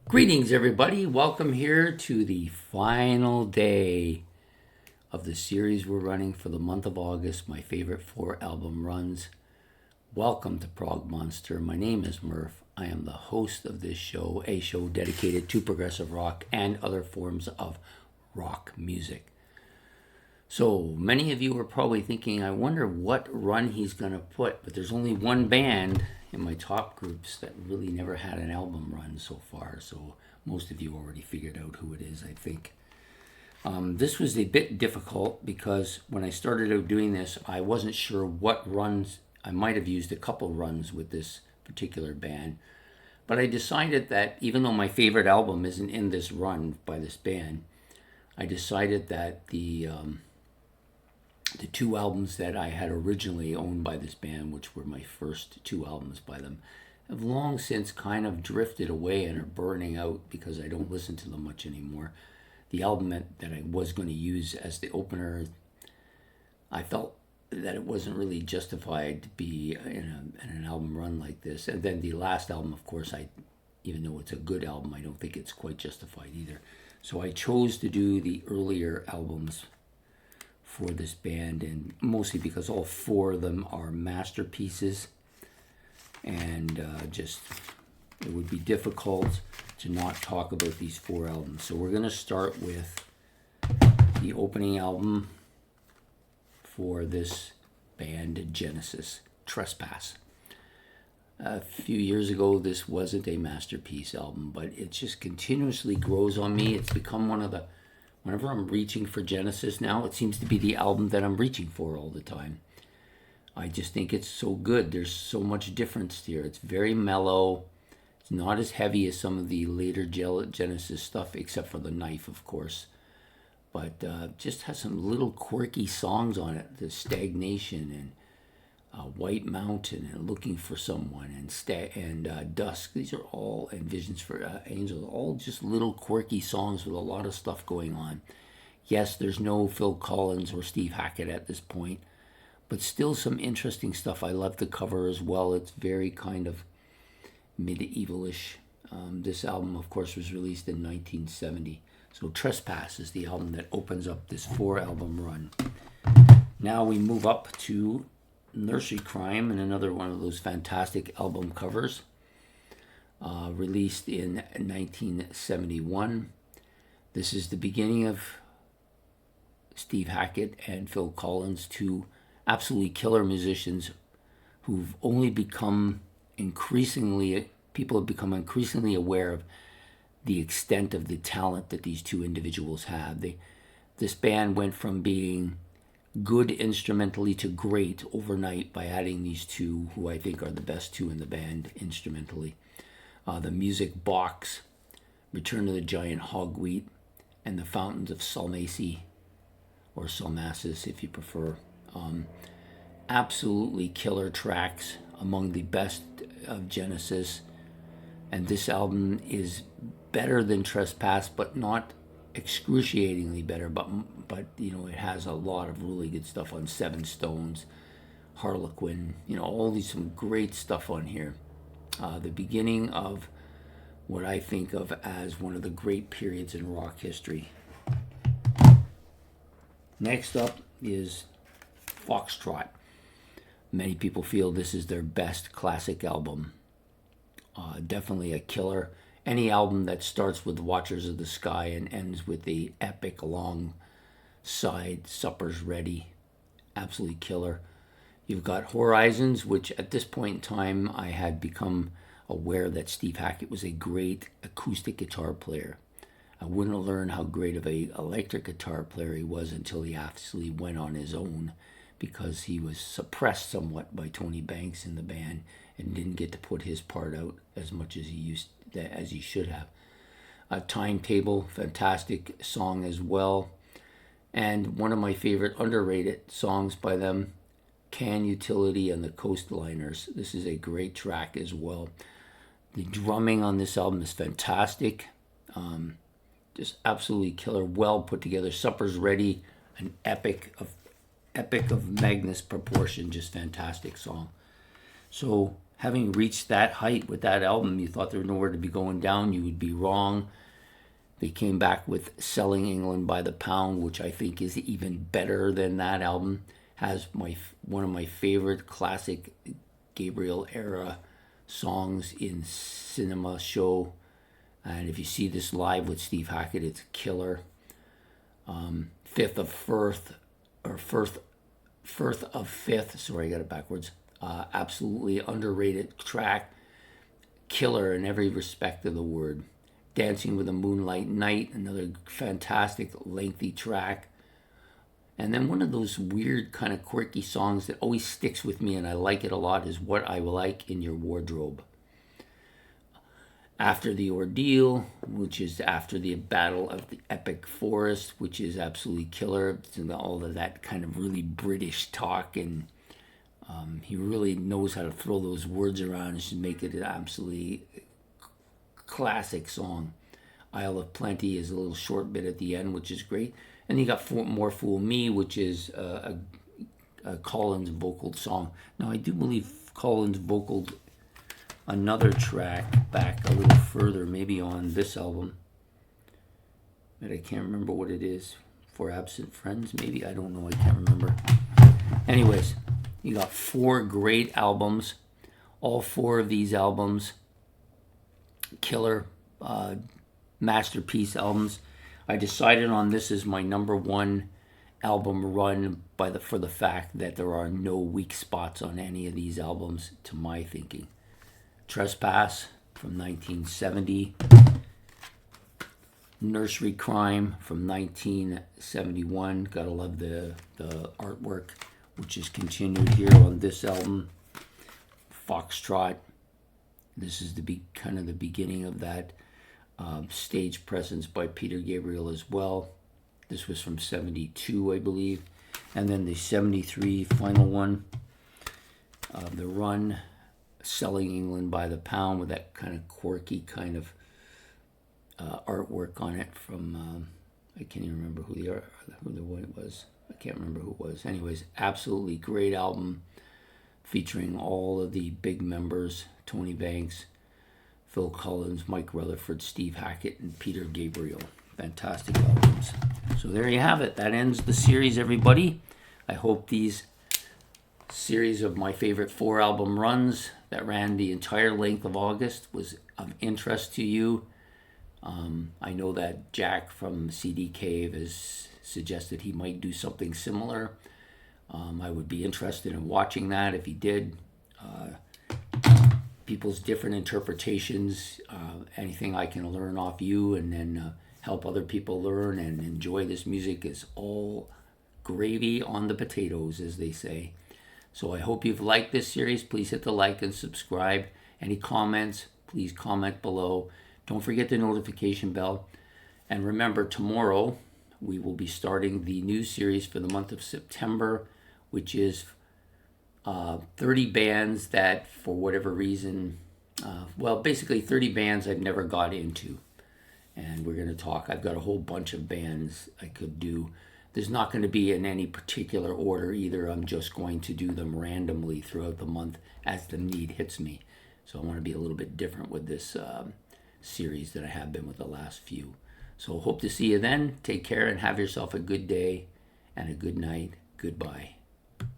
Greetings, everybody. Welcome here to the final day of the series we're running for the month of August, my favorite 4 album runs. Welcome to Prog Monster. My name is Murph. I am the host of this show, a show dedicated to progressive rock and other forms of rock music. So many of you are probably thinking, I wonder what run he's going to put, but there's only one band in my top groups that really never had an album run so far, so most of you already figured out who it is, I think. This was a bit difficult because when I started out doing this, I wasn't sure what runs. I might have used a couple runs with this particular band, but I decided that even though my favorite album isn't in this run by this band, I decided that the 2 albums that I had originally owned by this band, which were my first 2 albums by them, have long since kind of drifted away and are burning out because I don't listen to them much anymore. The album that I was going to use as the opener, I felt that it wasn't really justified to be in an album run like this. And then the last album, of course, even though it's a good album, I don't think it's quite justified either. So I chose to do the earlier albums for this band, and mostly because all 4 of them are masterpieces, and it would be difficult to not talk about these 4 albums. So we're going to start with the opening album for this band, Genesis, Trespass. A few years ago, this wasn't a masterpiece album, but it just continuously grows on me. It's become whenever I'm reaching for Genesis now, it seems to be the album that I'm reaching for all the time. I just think it's so good. There's so much difference here. It's very mellow. It's not as heavy as some of the later Genesis stuff, except for The Knife, of course. But just has some little quirky songs on it. The Stagnation and White Mountain and Looking for Someone and Dusk. These are all, and Visions for Angels, all just little quirky songs with a lot of stuff going on. Yes, there's no Phil Collins or Steve Hackett at this point, but still some interesting stuff. I love the cover as well. It's very kind of medievalish. This album, of course, was released in 1970. So Trespass is the album that opens up this 4-album run. Now we move up to Nursery Crime, and another one of those fantastic album covers, released in 1971. This is the beginning of Steve Hackett and Phil Collins, 2 absolutely killer musicians who've only become people have become increasingly aware of the extent of the talent that these 2 individuals have. This band went from being good instrumentally to great overnight by adding these 2, who I think are the best 2 in the band instrumentally. The Music Box, Return to the Giant Hogweed, and The Fountains of Salmacis, or Salmacis if you prefer. Absolutely killer tracks, among the best of Genesis. And this album is better than Trespass, but not excruciatingly better, but it has a lot of really good stuff on Seven Stones, Harlequin, all these some great stuff on here. The beginning of what I think of as one of the great periods in rock history. Next up is Foxtrot. Many people feel this is their best classic album. Definitely a killer. Any album that starts with Watchers of the Sky and ends with the epic long side, Supper's Ready, absolutely killer. You've got Horizons, which at this point in time I had become aware that Steve Hackett was a great acoustic guitar player. I wouldn't learn how great of a electric guitar player he was until he actually went on his own, because he was suppressed somewhat by Tony Banks in the band and didn't get to put his part out as much as he should have. Timetable, fantastic song as well. And one of my favorite underrated songs by them, Can Utility and the Coastliners. This is a great track as well. The drumming on this album is fantastic. Just absolutely killer, well put together. Supper's Ready, an epic of Magnus proportion, just fantastic song. So having reached that height with that album, you thought there was nowhere to be going down. You would be wrong. They came back with Selling England by the Pound, which I think is even better than that album. Has one of my favorite classic Gabriel era songs in cinema show. And if you see this live with Steve Hackett, it's a killer. Firth of Fifth. Sorry, I got it backwards. Absolutely underrated track. Killer in every respect of the word. Dancing with a Moonlight Night, another fantastic lengthy track. And then one of those weird kind of quirky songs that always sticks with me and I like it a lot is What I Like in Your Wardrobe. After the Ordeal, which is after the Battle of the Epic Forest, which is absolutely killer. All of that kind of really British talk, and he really knows how to throw those words around and should make it an absolutely classic song. Isle of Plenty is a little short bit at the end, which is great. And you got More Fool Me, which is a Collins vocaled song. Now, I do believe Collins vocaled another track back a little further, maybe on this album, but I can't remember what it is. For Absent Friends, maybe? I don't know. I can't remember. Anyways, you got 4 great albums. All 4 of these albums, killer masterpiece albums. I decided on this as my number 1 album run for the fact that there are no weak spots on any of these albums, to my thinking. Trespass from 1970. Nursery Crime from 1971. Gotta love the artwork, which is continued here on this album. Foxtrot. This is kind of the beginning of that stage presence by Peter Gabriel as well. This was from 72, I believe. And then the 73 final one, The Run, Selling England by the Pound, with that kind of quirky kind of artwork on it from, I can't even remember who the one was. I can't remember who it was. Anyways, absolutely great album featuring all of the big members, Tony Banks, Phil Collins, Mike Rutherford, Steve Hackett, and Peter Gabriel. Fantastic albums. So there you have it. That ends the series, everybody. I hope these series of my favorite 4 album runs that ran the entire length of August was of interest to you. I know that Jack from CD Cave has suggested he might do something similar. I would be interested in watching that if he did. People's different interpretations, anything I can learn off you and then help other people learn and enjoy this music is all gravy on the potatoes, as they say. So I hope you've liked this series. Please hit the like and subscribe. Any comments, please comment below. Don't forget the notification bell. And remember, tomorrow we will be starting the new series for the month of September, which is 30 bands that, for whatever reason, basically 30 bands I've never got into. And we're going to talk. I've got a whole bunch of bands I could do. There's not going to be in any particular order either. I'm just going to do them randomly throughout the month as the need hits me. So I want to be a little bit different with this series than I have been with the last few. So hope to see you then. Take care and have yourself a good day and a good night. Goodbye.